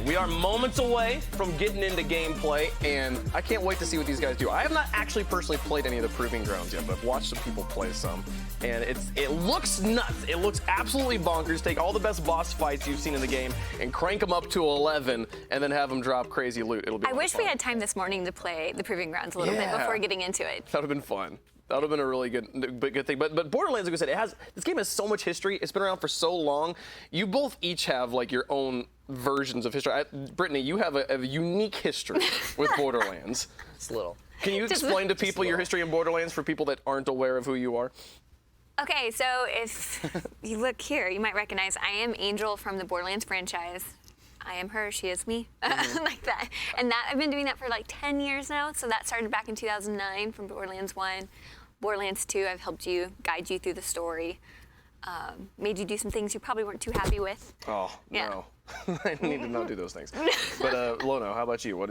We are moments away from getting into gameplay, and I can't wait to see what these guys do. I have not actually personally played any of the Proving Grounds yet, but I've watched some people play some, and it looks nuts. It looks absolutely bonkers. Take all the best boss fights you've seen in the game and crank them up to 11, and then have them drop crazy loot. It'll be I wish we had time this morning to play the Proving Grounds a little bit before getting into it. That would have been fun. That would have been a really good thing. But Borderlands, like I said, this game has so much history. It's been around for so long. You both each have like your own versions of history. Brittany, you have a unique history with Borderlands. It's little. Can you explain to people your history in Borderlands for people that aren't aware of who you are? Okay, so if you look here, you might recognize I am Angel from the Borderlands franchise. I am her, she is me, like that. And that I've been doing that for like 10 years now. So that started back in 2009 from Borderlands 1. Borderlands 2, I've helped you, guide you through the story. Made you do some things you probably weren't too happy with. Oh, yeah. No. I need to not do those things. But Lono, how about you? When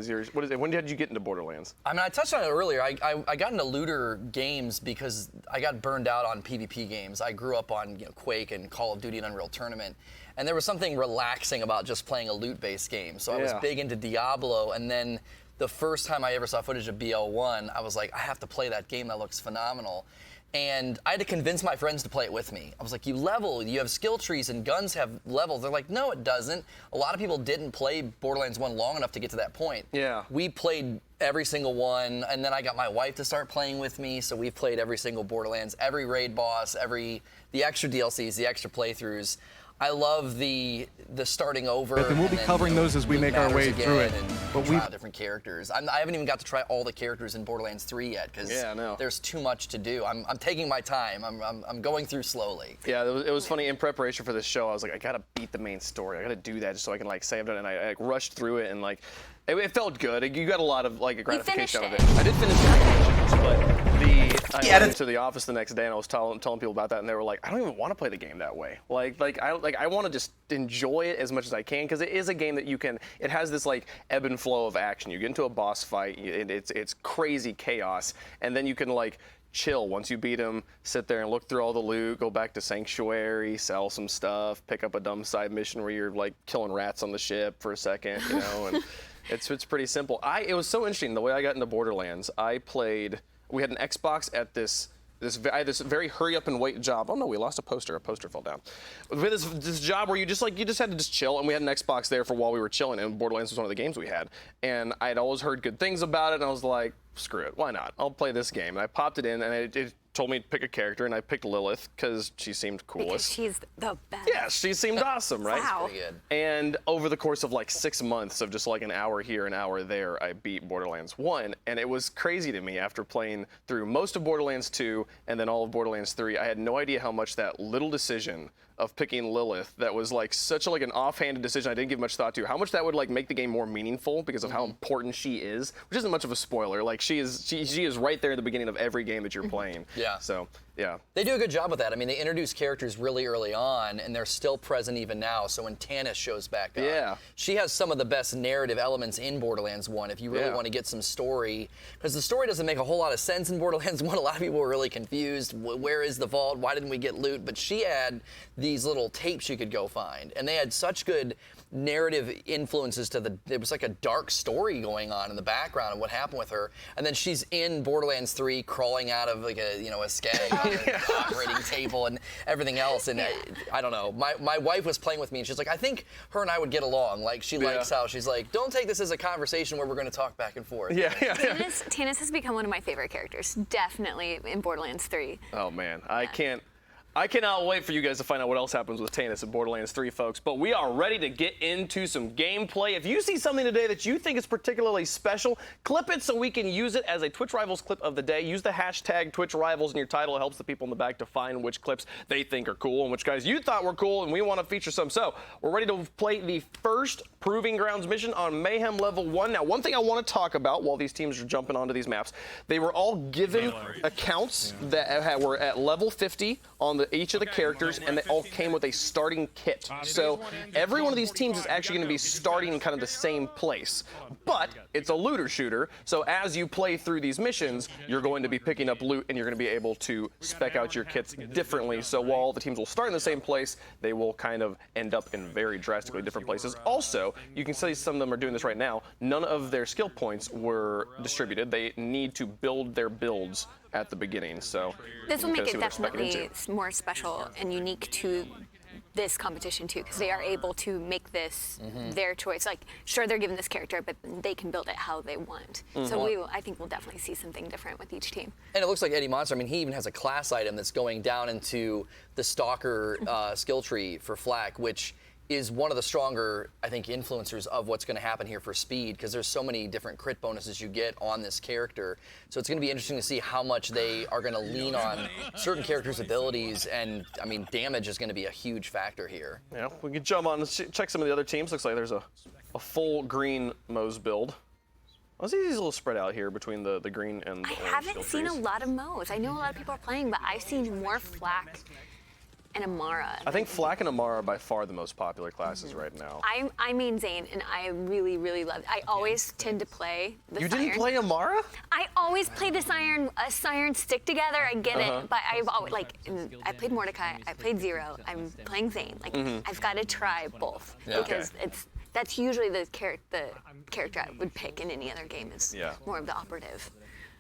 did you get into Borderlands? I mean, I touched on it earlier. I got into looter games because I got burned out on PvP games. I grew up on Quake and Call of Duty and Unreal Tournament. And there was something relaxing about just playing a loot-based game. So I was big into Diablo, and then the first time I ever saw footage of BL1, I was like, I have to play that game, that looks phenomenal. And I had to convince my friends to play it with me. I was like, you level, you have skill trees, and guns have levels. They're like, no, it doesn't. A lot of people didn't play Borderlands 1 long enough to get to that point. Yeah. We played every single one, and then I got my wife to start playing with me, so we've played every single Borderlands, every raid boss, the extra DLCs, the extra playthroughs. I love the starting over. And we'll be covering those as we make our way through it. But we try out different characters. I haven't even got to try all the characters in Borderlands 3 yet because there's too much to do. I'm taking my time. I'm going through slowly. Yeah, it was funny. In preparation for this show, I was like, I gotta beat the main story. I gotta do that just so I can like save it. And I rushed through it, and like it felt good. You got a lot of like gratification out of it. I did finish it, but I went to the office the next day, and I was telling people about that, and they were like, I don't even want to play the game that way. I want to just enjoy it as much as I can, because it is a game that it has this like ebb and flow of action. You get into a boss fight, it's crazy chaos, and then you can like chill once you beat him, sit there and look through all the loot, go back to Sanctuary, sell some stuff, pick up a dumb side mission where you're like killing rats on the ship for a second, and it's pretty simple. It was so interesting the way I got into Borderlands. We had an Xbox at this very hurry up and wait job. Oh no, we lost a poster. A poster fell down. We had this job where you just had to just chill, and we had an Xbox there for while we were chilling, and Borderlands was one of the games we had. And I had always heard good things about it, and I was like, screw it, why not? I'll play this game. And I popped it in, and it told me to pick a character, and I picked Lilith because she seemed coolest. Because she's the best. Yeah, she seemed awesome, right? Wow. Pretty good. And over the course of like 6 months of just like an hour here, an hour there, I beat Borderlands 1, and it was crazy to me after playing through most of Borderlands 2 and then all of Borderlands 3. I had no idea how much that little decision of picking Lilith, that was like such an offhanded decision I didn't give much thought to, how much that would like make the game more meaningful because of how important she is, which isn't much of a spoiler. Like she is right there at the beginning of every game that you're playing. Yeah. So yeah. They do a good job with that. I mean, they introduce characters really early on, and they're still present even now. So when Tannis shows back up, she has some of the best narrative elements in Borderlands 1 if you really want to get some story. Because the story doesn't make a whole lot of sense in Borderlands 1. A lot of people were really confused. Where is the vault? Why didn't we get loot? But she had these little tapes you could go find. And they had such good narrative influences there was like a dark story going on in the background of what happened with her. And then she's in Borderlands 3 crawling out of like a skag on an operating table and everything else. And I don't know. My wife was playing with me, and she's like, I think her and I would get along. Like she likes how she's like, don't take this as a conversation where we're going to talk back and forth. Tannis has become one of my favorite characters, definitely in Borderlands 3. Oh man, I cannot wait for you guys to find out what else happens with Tannis in Borderlands 3, folks. But we are ready to get into some gameplay. If you see something today that you think is particularly special, clip it so we can use it as a Twitch Rivals clip of the day. Use the hashtag Twitch Rivals in your title. It helps the people in the back to find which clips they think are cool and which guys you thought were cool, and we want to feature some. So we're ready to play the first Proving Grounds mission on Mayhem Level 1. Now, one thing I want to talk about while these teams are jumping onto these maps, they were all given accounts that were at level 50 on each of the characters, and they all came with a starting kit. So every one of these teams is actually going to be starting in kind of the same place. But it's a looter shooter, so as you play through these missions, you're going to be picking up loot, and you're going to be able to spec out your kits differently. So while the teams will start in the same place, they will kind of end up in very drastically different places. Also, you can see some of them are doing this right now. None of their skill points were distributed. They need to build their builds at the beginning. So this will make it definitely more special and unique to this competition too, because they are able to make this their choice. Like, sure, they're given this character, but they can build it how they want. So I think we'll definitely see something different with each team. And it looks like Eddie Monster, I mean, he even has a class item that's going down into the Stalker skill tree for Flak, which is one of the stronger, I think, influencers of what's going to happen here for speed, because there's so many different crit bonuses you get on this character. So it's going to be interesting to see how much they are going to lean on certain characters' abilities, and I mean, damage is going to be a huge factor here. Yeah, we can jump on and check some of the other teams. Looks like there's a full green Moe's build. I see these a little spread out here between the green and the orange. I haven't seen a lot of Moe's. I know a lot of people are playing, but I've seen more Flak and Amara. I think Flak and Amara are by far the most popular classes right now. I main Zane, and I really, really love it. I always tend to play the You Siren. didn't play Amara? I always play the Siren stick together. I get it, but I've always, I played Mordecai, I played Zero, I'm playing Zane. Like, I've got to try both, because that's usually the character I would pick in any other game is more of the operative.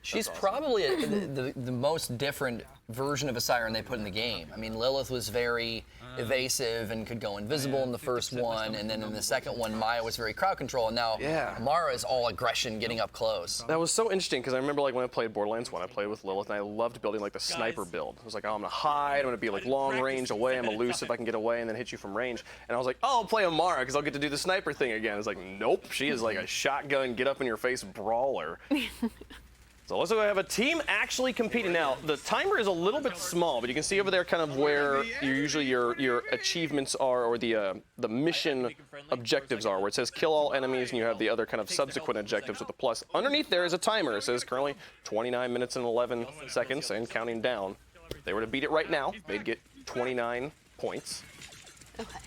She's probably the most different version of a Siren they put in the game. I mean, Lilith was very evasive and could go invisible in the first one, and then in the second one, Maya was very crowd control, and now Amara is all aggression, getting up close. That was so interesting, because I remember when I played Borderlands 1, I played with Lilith, and I loved building the sniper build. I was like, oh, I'm gonna hide, I'm gonna be long range away, I'm elusive, I can get away and then hit you from range. And I was like, oh, I'll play Amara, because I'll get to do the sniper thing again. I was like, nope, she is like a shotgun, get up in your face brawler. So let's go have a team actually competing. Now, the timer is a little bit small, but you can see over there kind of where your achievements are, or the mission objectives are, where it says kill all enemies, and you have the other kind of subsequent objectives with the plus. Underneath there is a timer. It says currently 29 minutes and 11 seconds and counting down. If they were to beat it right now, they'd get 29 points. Okay.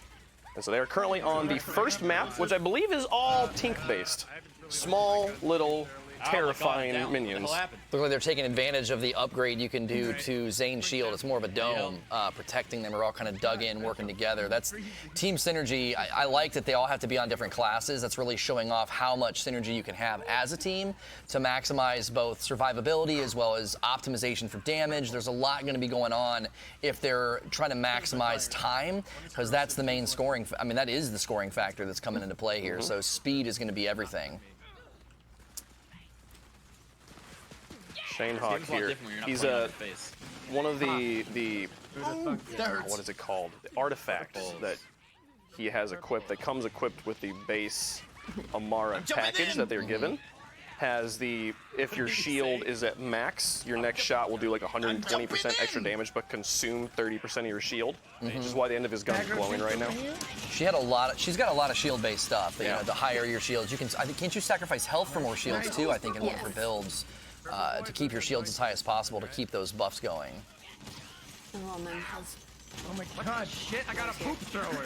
And so they are currently on the first map, which I believe is all Tink-based. Small, little, terrifying minions. Look like they're taking advantage of the upgrade you can do to Zane's shield. It's more of a dome, protecting them. They're all kind of dug in, working together. That's team synergy. I like that they all have to be on different classes. That's really showing off how much synergy you can have as a team to maximize both survivability as well as optimization for damage. There's a lot going to be going on if they're trying to maximize time, because that's the main scoring. I mean, that is the scoring factor that's coming into play here. So speed is going to be everything. Shane Hawk here. He's one of the what is it called? The artifacts that he has equipped, that comes equipped with the base Amara package that they're given. Has if your shield is at max, your next shot will do like 120% extra damage, but consume 30% of your shield, which is why the end of his gun's glowing right now. She's got a lot of shield-based stuff. You know, the higher your shields, can't you sacrifice health for more shields too? I think in one of her builds. To keep your shields as high as possible to keep those buffs going. Oh my god, shit, I got a poop thrower.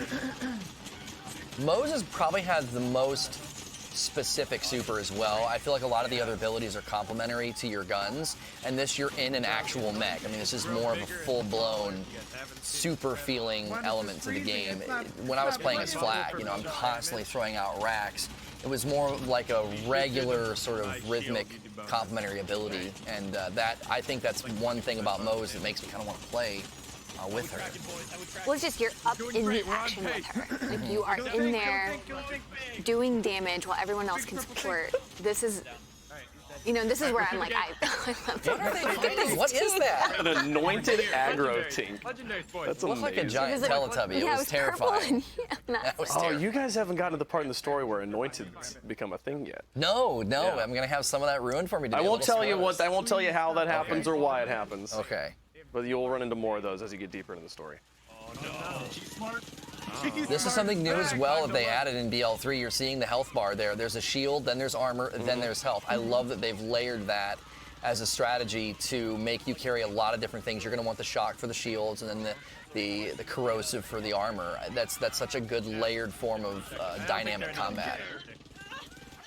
Moses probably has the most specific super as well. I feel like a lot of the other abilities are complementary to your guns, and this you're in an actual mech. I mean, this is more of a full-blown super feeling element to the game. When I was playing as Flak, I'm constantly throwing out racks. It was more like a regular sort of rhythmic complementary ability, and I think that's one thing about Moe's that makes me kind of want to play with her. Well, it's just you're up in the action with her. Like, you are in there doing damage while everyone else can support. This is where I'm like, I love it. What is that? An anointed aggro Tink. That's looked like a giant Teletubby. It was terrifying. That was terrifying. You guys haven't gotten to the part in the story where anointeds become a thing yet. No. Yeah. I'm gonna have some of that ruined for me today. I won't tell you how that happens or why it happens. Okay. But you'll run into more of those as you get deeper into the story. Oh no. This is something new as well that they added in BL3. You're seeing the health bar there. There's a shield, then there's armor, and then there's health. I love that they've layered that as a strategy to make you carry a lot of different things. You're going to want the shock for the shields, and then the corrosive for the armor. That's such a good layered form of dynamic combat.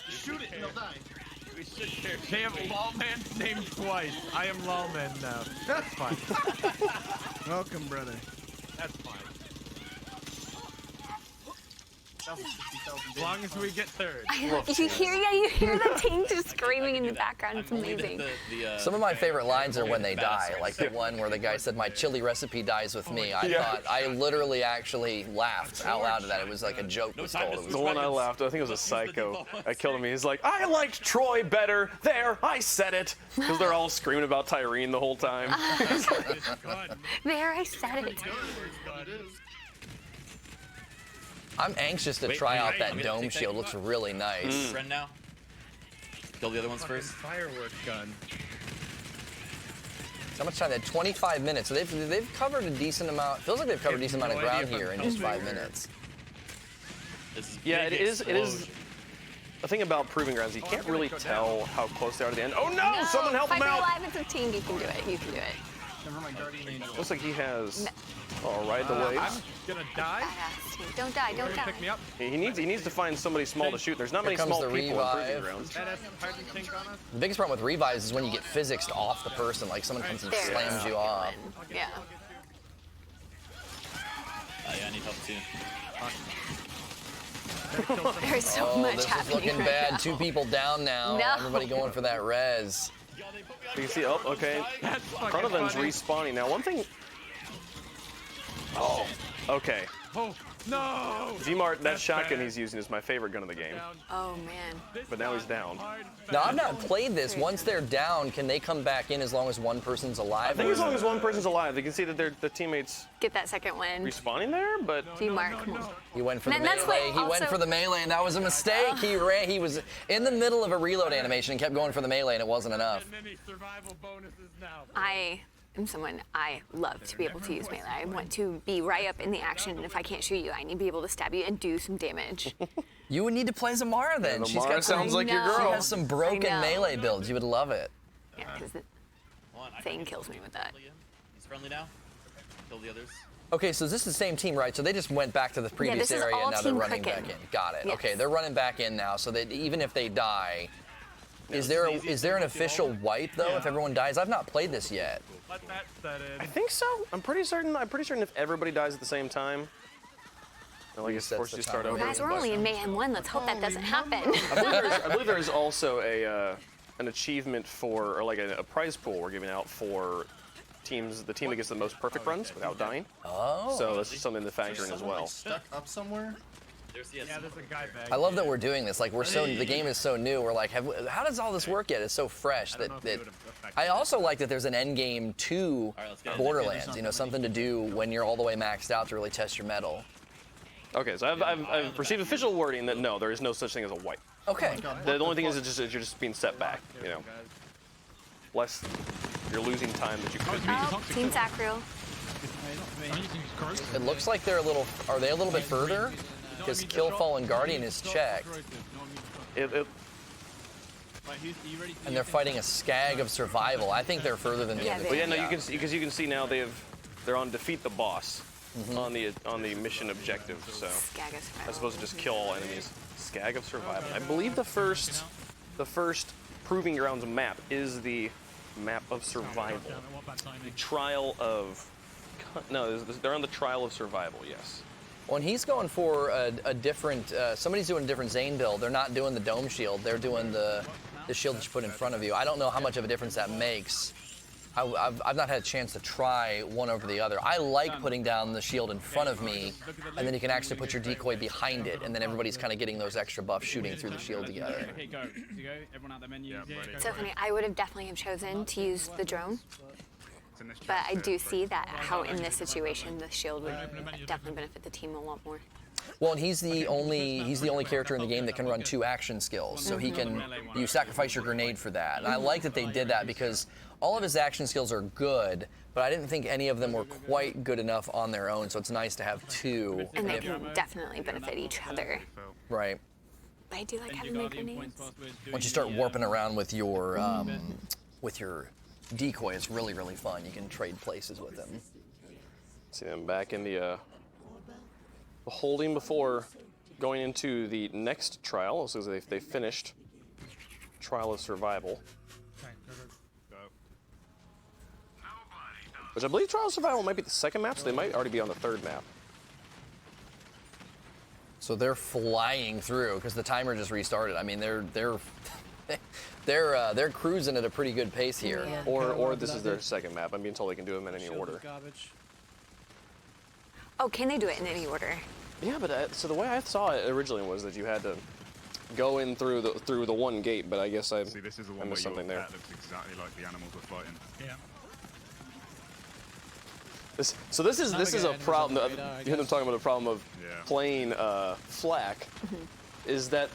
Shoot it, they'll die. They have Lawman's name twice. I am Lawman now. That's fine. Welcome, brother. That's fine. As long as we get third. You hear the tank just screaming in the background. It's amazing. Some of my favorite lines are when they die, like the one where the guy said, "My chili recipe dies with me." I literally actually laughed out loud at that. It was like a joke was told. The one I laughed at, I think it was a psycho. I killed him. He's like, "I liked Troy better." There, I said it. Because they're all screaming about Tyrene the whole time. There, I said it. I'm anxious to try out that dome shield. Looks really nice. Friend now. Kill the other ones first. Firework gun. How much time? They had 25 minutes. So they've covered a decent amount. Feels like they've covered a decent amount of ground here in just 5 minutes. Yeah, it is. The thing about Proving Grounds, you can't really tell how close they are to the end. Oh no! Someone help him out! Fight for the life, it's a team. You can do it. You can do it. Looks like he has. Oh, ride the wave. I'm gonna die. Badass team. Don't die. Don't die. Pick me up. He needs to find somebody small to shoot. There's not many comes small the people in Proving revive. Grounds. The biggest problem with revives is when you get physics off the person, like someone comes and There. slams you off. Yeah. Yeah, I need help too. There's so Oh, much this is happening looking right bad. now. 2 people down now. No. Everybody going for that res. You can see, oh, okay. Chronovan's respawning. Now, one thing. Oh, okay. Oh, no! Zmart, that shotgun he's using is my favorite gun of the game. Oh man. But now he's down. Now, I've not played this. Once they're down, can they come back in as long as one person's alive? I think as long as one person's alive, they can see that the teammates Get that second win. respawning there, but Mark, come on. He went for the And that's melee. what He went also- for the melee, and that was a mistake. He ran. He was in the middle of a reload animation and kept going for the melee, and it wasn't enough. Many survival bonuses now. I am someone I love to be able to use melee. I want to be right up in the action, and if I can't shoot you, I need to be able to stab you and do some damage. You would need to play Zamara then. She's Zamara got some, sounds like your I know. She girl. has some broken I know. melee builds. You would love it. Yeah, because Thane kills me with that. He's friendly now. Kill the others. Okay, so this is the same team, right? So they just went back to the previous this is area, all and now they're Team running Cricket. back in. Got it. Yes. Okay, they're running back in now, so that even if they die, is there an official wipe though if everyone dies? I've not played this yet. Let that set in. I think so. I'm pretty certain if everybody dies at the same time, well, I guess Resets forces the you start timer. over. Guys, we're only in Mayhem 1. Let's hope that doesn't happen. I believe there is also an achievement for, or like a prize pool we're giving out for teams, the team that gets the most perfect runs without dying. Oh. So that's something to factor in as well. Stuck up somewhere? Yeah, there's a guy back. I love that we're doing this. Like the game is so new. We're like, how does all this work yet? It's so fresh that. I also like that there's an end game to Borderlands. You know, something to do when you're all the way maxed out to really test your mettle. Okay, so I've received official wording that no, there is no such thing as a wipe. Okay. The only thing is you're just being set back. You know, less you're losing time that you could be. Oh, Team Sacral. It looks like they're a little. Are they a little bit further? Because Kill Fallen Guardian is checked, and they're fighting a Skag of Survival. I think they're further than the other. But yeah, no, you can see because you can see now they're on defeat the boss on the mission objective. So as opposed to just kill all enemies. Skag of Survival. I believe the first Proving Grounds map is the map of survival. The Trial of no, they're on the Trial of Survival. Yes. When he's going for a different, somebody's doing a different Zane build. They're not doing the dome shield. They're doing the shield that you put in front of you. I don't know how much of a difference that makes. I've not had a chance to try one over the other. I like putting down the shield in front of me, and then you can actually put your decoy behind it, and then everybody's kind of getting those extra buffs shooting through the shield together. Okay, go. Everyone out the menu. So funny. I would have definitely chosen to use the drone. But I do see that how in this situation the shield would definitely benefit the team a lot more. Well, and he's the only character in the game that can run 2 action skills, so you sacrifice your grenade for that. And I like that they did that because all of his action skills are good, but I didn't think any of them were quite good enough on their own. So it's nice to have 2. And they can definitely benefit each other. Right. But I do like having my grenades. Once you start warping around with your with your decoy is really, really fun. You can trade places with them. See them back in the holding before going into the next trial. So they finished Trial of Survival. Which I believe Trial of Survival might be the second map, so they might already be on the third map. So they're flying through because the timer just restarted. I mean, they're cruising at a pretty good pace here. Yeah. Or this is their second map. I'm being told they can do them in any order. Oh, can they do it in any order? Yeah, but so the way I saw it originally was that you had to go in through the one gate, but I guess I See, this is the one missed where something your there. pet looks exactly like the animals we're fighting. Yeah. This is a problem. You hear them talking about the problem of playing Flak, is that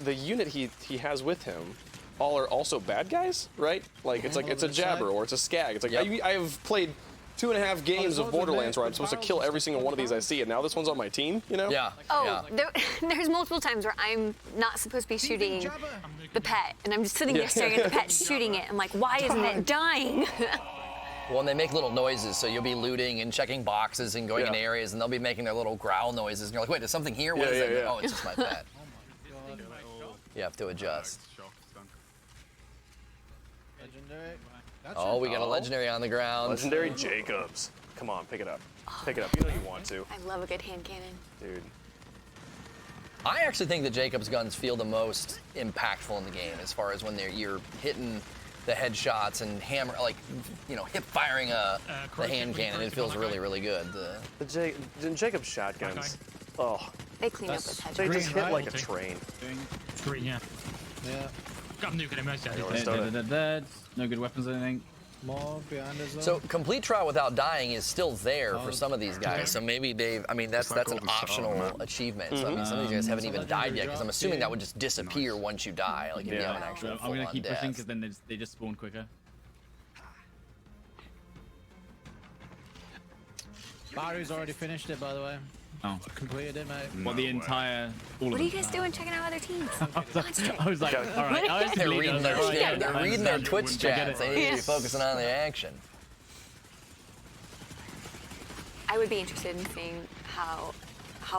the unit he has with him all are also bad guys, right? Like it's a jabber or it's a skag. It's like I have played 2.5 games of Borderlands where I'm supposed to kill every single one of these I see, and now this one's on my team, you know? Yeah. Oh, there's multiple times where I'm not supposed to be shooting the pet, and I'm just sitting there staring at the pet, shooting it. I'm like, why isn't it dying? Well, and they make little noises, so you'll be looting and checking boxes and going in areas, and they'll be making their little growl noises, and you're like, wait, there's something here? What is it? Oh, it's just my pet. You have to adjust. Legendary. Oh, we got a legendary on the ground. Legendary Jacobs. Come on, pick it up. Pick it up. You know you want to. I love a good hand cannon. Dude. I actually think the Jacobs guns feel the most impactful in the game as far as when you're hitting the headshots and hammer, like, hip firing the hand cannon. It feels really, really good. The Jacobs shotguns. Oh. They clean up with headshots. They just hit like a train. Green, yeah. Yeah. Got nuke at him, Dead. No good weapons or anything. More behind us. So complete trial without dying is still there for some of these guys. So maybe that's an optional achievement. So I mean, some of these guys haven't even died yet because I'm assuming that would just disappear once you die, like if you have an actual I'm gonna keep pushing death. because then they just spawn quicker. Bahroo's already finished it, by the way. Oh. Completed it, mate. Well, the entire. All What of are you them. guys doing checking out other teams? I was like, all right. I was the They're leader. reading their, Right, they're reading their Twitch chats. They need to be focusing on the action. I would be interested in seeing how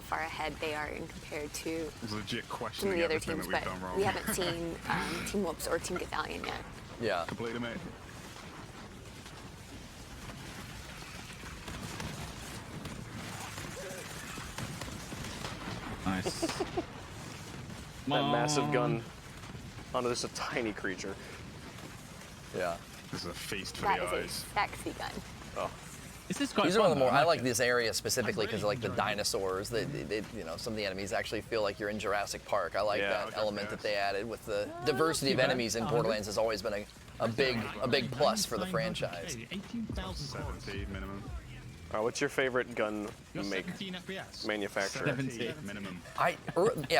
far ahead they are in compared to It was legit some of questioning the other everything teams, that we've but done wrong. we haven't seen Team Whoops or Team Gothalion yet. Yeah. Completely, mate. Nice. That massive gun onto just a tiny creature. Yeah. This is a feast for That the is a eyes. sexy gun. Oh. This is quite These are one of fun, the more. though. I like this area specifically because like the dinosaurs. They, some of the enemies actually feel like you're in Jurassic Park. I like that element that they added with the diversity of enemies in Borderlands has always been a big plus for the franchise. 70 minimum. What's your favorite gun 17 FPS. manufacturer? 70. Minimum. I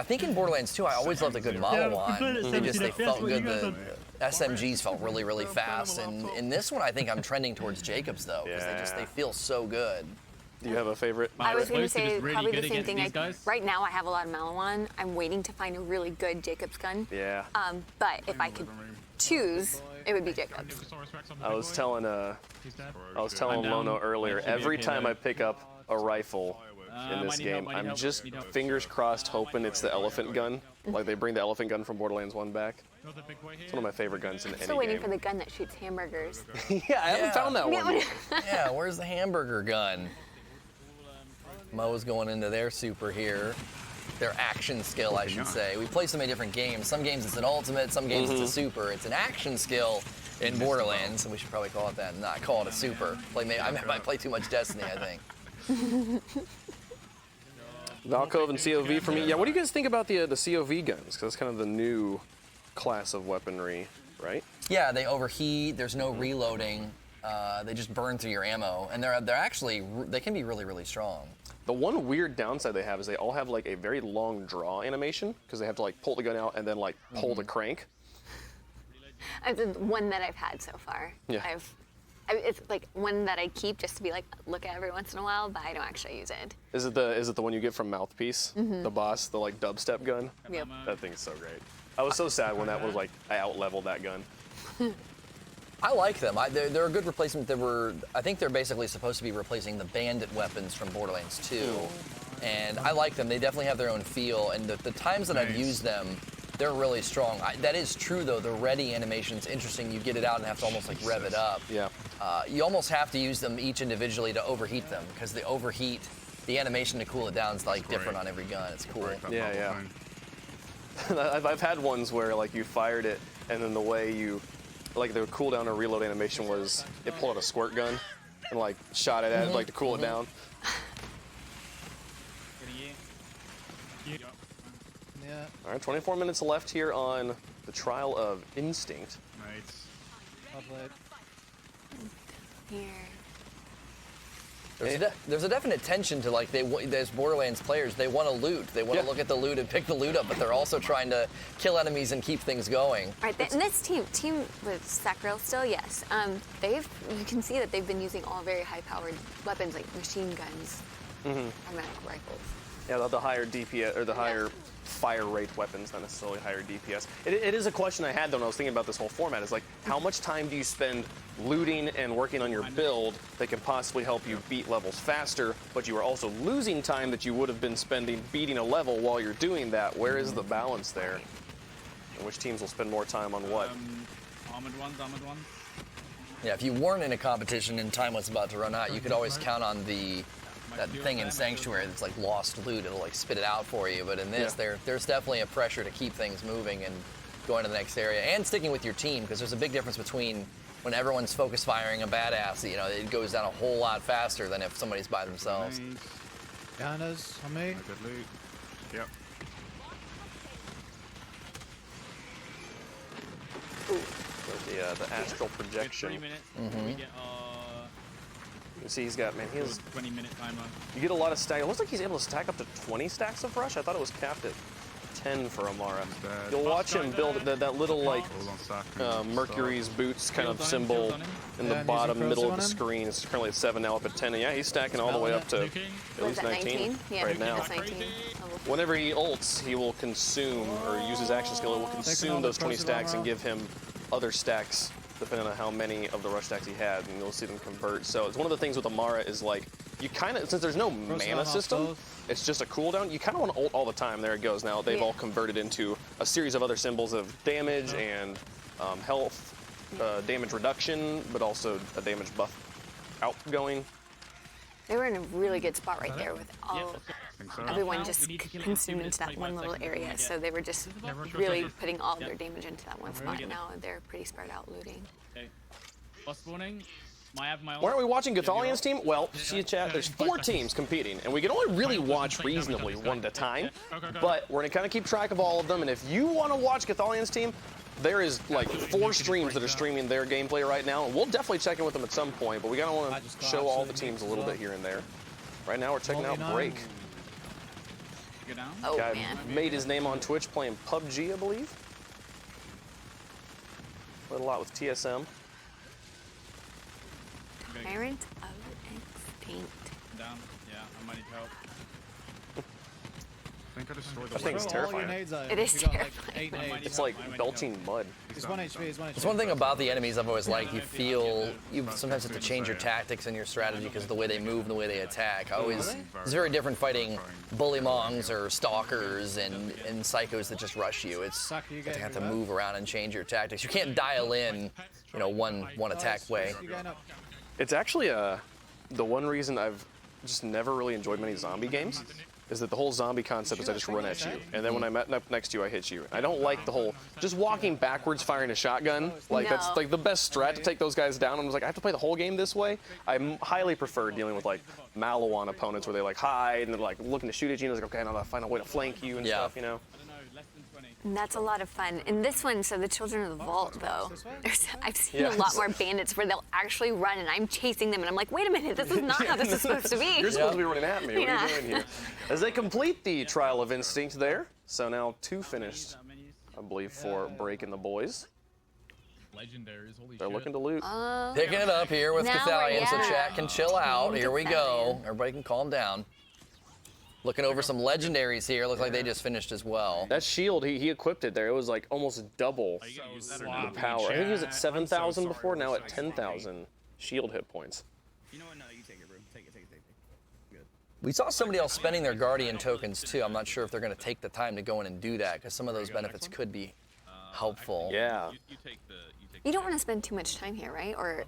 think in Borderlands 2 I always loved a good model line. They felt good. The SMGs felt really, really fast. And in this one I think I'm trending towards Jacobs though because they feel so good. Do you have a favorite? I was going to Explosive say is really probably good the same against thing. these guys. Right now I have a lot of Malawan. I'm waiting to find a really good Jacobs gun. Yeah. But if I could choose, it would be Jacobs. I was telling Lono earlier. Every time I pick up a rifle in this game, I'm just fingers crossed hoping it's the elephant gun. Like they bring the elephant gun from Borderlands 1 back. It's one of my favorite guns in any Still waiting game. for the gun that shoots hamburgers. Yeah, I haven't found that one. Yeah, where's the hamburger gun? Mo's going into their super here. Their action skill, I should say. We play so many different games. Some games it's an ultimate, some games it's a super. It's an action skill in Borderlands, and we should probably call it that and not call it a super. I might play too much Destiny, I think. Valkov and COV for me. Yeah, what do you guys think about the COV guns? Because that's kind of the new class of weaponry, right? Yeah, they overheat. There's no reloading. They just burn through your ammo, and they can be really, really strong. The one weird downside they have is they all have like a very long draw animation because they have to like pull the gun out and then like pull the crank. It's the one that I've had so far. Yeah. It's like one that I keep just to be like, look at every once in a while, but I don't actually use it. Is it the one you get from Mouthpiece? The boss, the like dubstep gun? Yep. That thing's so great. I was so sad when that was like I out-leveled that gun. I like them. They're a good replacement. I think they're basically supposed to be replacing the bandit weapons from Borderlands 2. And I like them. They definitely have their own feel. And the times that I've used them, they're really strong. That is true, though. The ready animation's interesting. You get it out and have to almost like rev it up. Yeah. You almost have to use them each individually to overheat them, because the overheat, the animation to cool it down is like different on every gun. It's cool. Yeah. I've had ones where like you fired it, and then the way you, like the cooldown or reload animation was, it pulled out a squirt gun and like shot it at it, like to cool it down. Yeah. All right, 24 minutes left here on the Trial of Instinct. Nice. Well played. Here. There's a definite tension to like there's Borderlands players. They want to loot. They want to look at the loot and pick the loot up, but they're also trying to kill enemies and keep things going. All right, and this team with Sacriel still, yes. You can see that they've been using all very high-powered weapons like machine guns, automatic rifles. Yeah, the higher DPS or the higher fire rate weapons, not necessarily higher DPS. It is a question I had though when I was thinking about this whole format. Is like, how much time do you spend looting and working on your build that can possibly help you beat levels faster, but you are also losing time that you would have been spending beating a level while you're doing that? Where is the balance there? And which teams will spend more time on what? Armored ones. Yeah, if you weren't in a competition and time was about to run out, you could always count on that thing in Sanctuary that's like lost loot. It'll like spit it out for you. But in this, there's definitely a pressure to keep things moving and going to the next area and sticking with your team, because there's a big difference between when everyone's focus firing a badass. You know, it goes down a whole lot faster than if somebody's by themselves. Nice. Behind us, on me. Good loot. Yep. The astral projection. 20 minutes. We get You see, he's got, man, he has 20-minute timer. You get a lot of stack. It looks like he's able to stack up to 20 stacks of rush. I thought it was capped at 10 for Amara. You'll watch him build that little like Mercury's boots kind of symbol in the bottom middle of the screen. It's currently at 7 now, up at 10. And yeah, he's stacking all the way up to at least 19 Yeah, right now. that's 19. Whenever he ults, he will consume or use his action skill. It will consume those 20 stacks and give him other stacks depending on how many of the rush stacks he had, and you'll see them convert. So it's one of the things with Amara is like, you kind of, since there's no mana system, it's just a cooldown, you kind of want to ult all the time. There it goes. Now they've all converted into a series of other symbols of damage and health, damage reduction, but also a damage buff outgoing. They were in a really good spot right there with everyone just consumed into that one little area. So they were just really putting all of their damage into that one spot. Now they're pretty spread out looting. Okay. Boss spawning. Why aren't we watching Gothalion's team? Well, see chat, there's 4 teams competing, and we can only really watch reasonably one at a time, but we're gonna kind of keep track of all of them, and if you want to watch Gothalion's team, there is like 4 streams that are streaming their gameplay right now, and we'll definitely check in with them at some point, but we gotta want to show all the teams a little bit here and there. Right now we're checking out Break. Oh, Guy man. made his name on Twitch playing PUBG, I believe. Played a lot with TSM. Tyrant of Instinct. Down. Yeah, I might need help. I think I destroyed That thing's terrifying. It is terrifying. It's like belching mud. He's 1 HP, he's 1 HP. It's one thing about the enemies I've always liked. You sometimes have to change your tactics and your strategy because of the way they move and the way they attack. It's very different fighting bullymongs or stalkers and psychos that just rush you. It's you have to move around and change your tactics. You can't dial in, one attack way. It's actually the one reason I've just never really enjoyed many zombie games is that the whole zombie concept is I just run at you, and then when I'm up next to you, I hit you. I don't like the whole just walking backwards firing a shotgun. Like that's like the best strat to take those guys down. I'm just like, I have to play the whole game this way. I highly prefer dealing with like Malawan opponents where they like hide and they're like looking to shoot at you, and it's like, okay, now I gotta find a way to flank you and stuff, And that's a lot of fun. In this one, so the Children of the Vault, though, I've seen a lot more bandits where they'll actually run, and I'm chasing them, and I'm like, wait a minute, this is not how this is supposed to be. You're supposed to be running at me. What are you doing here? As they complete the Trial of Instinct there, so now 2 finished, I believe, for Break and the boys. Legendaries, holy They're looking to loot. Picking it up here with Now Gothalion, so we're- chat can chill out. Here we go. Everybody can calm down. Looking over some legendaries here. Look like they just finished as well. That shield, he equipped it there. It was like almost double the power. I think he was at 7,000 before, now at 10,000 shield hit points. You know what? No, you take it, bro. Take it. Good. We saw somebody else spending their Guardian tokens too. I'm not sure if they're going to take the time to go in and do that because some of those benefits could be helpful. Yeah. You don't want to spend too much time here, right? Or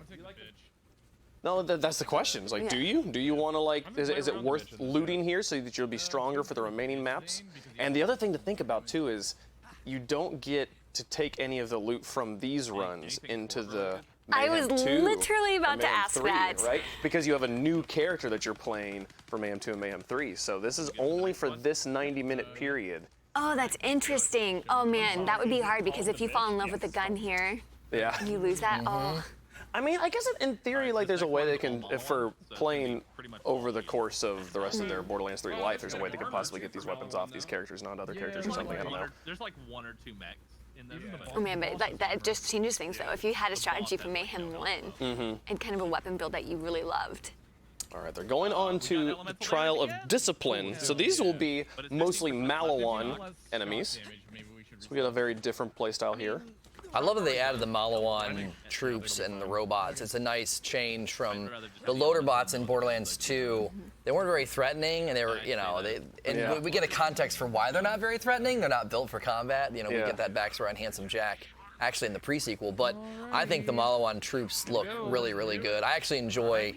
No, that's the question. It's like, do you? Do you want to, like, is it worth looting here so that you'll be stronger for the remaining maps? And the other thing to think about, too, is you don't get to take any of the loot from these runs into the I Mayhem was 2 literally or about to Mayhem ask 3, that. right? Because you have a new character that you're playing for Mayhem 2 and Mayhem 3. So this is only for this 90-minute period. oh, that's interesting. Oh man, that would be hard because if you fall in love with the gun here, Yeah. and you lose that. Oh. I mean, I guess in theory, like, there's a way they can, for playing over the course of the rest of their Borderlands 3 life, there's a way they could possibly get these weapons off these characters, not other characters or something. I don't know. There's like 1 or 2 mechs in them. Oh man, but like that just changes things though. If you had a strategy for Mayhem 1 and kind of a weapon build that you really loved. All right, they're going on to the Trial of Discipline. So these will be mostly Malawan enemies. So we got a very different playstyle here. I love that they added the Malawan troops and the robots. It's a nice change from the loader bots in Borderlands 2. They weren't very threatening, and they were, you know, we get a context for why they're not very threatening. They're not built for combat. You know, we get that backstory on Handsome Jack, actually in the pre-sequel. But I think the Malawan troops look really, really good. I actually enjoy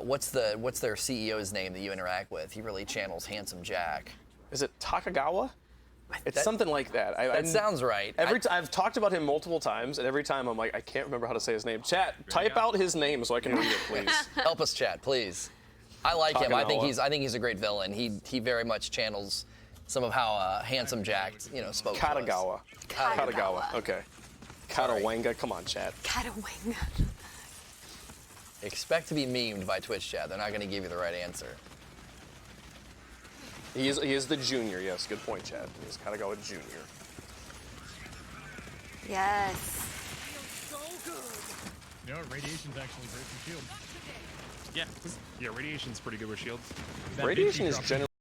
what's their CEO's name that you interact with. He really channels Handsome Jack. Is it Takagawa? It's something like that. That sounds right. I've talked about him multiple times, and every time I'm like, I can't remember how to say his name. Chat, type out his name so I can read it, please. Help us, chat, please. I like him. I think he's a great villain. He very much channels some of how Handsome Jack, you know, spoke. Katagawa. Katagawa. Okay. Katawanga. Come on, chat. Katawanga. Expect to be memed by Twitch chat. They're not going to give you the right answer. He is the junior, yes. Good point, Chad. He's Katagawa Junior. Yes. You know what? Radiation's actually great for shield. Yeah, radiation's pretty good with shields. Radiation is generally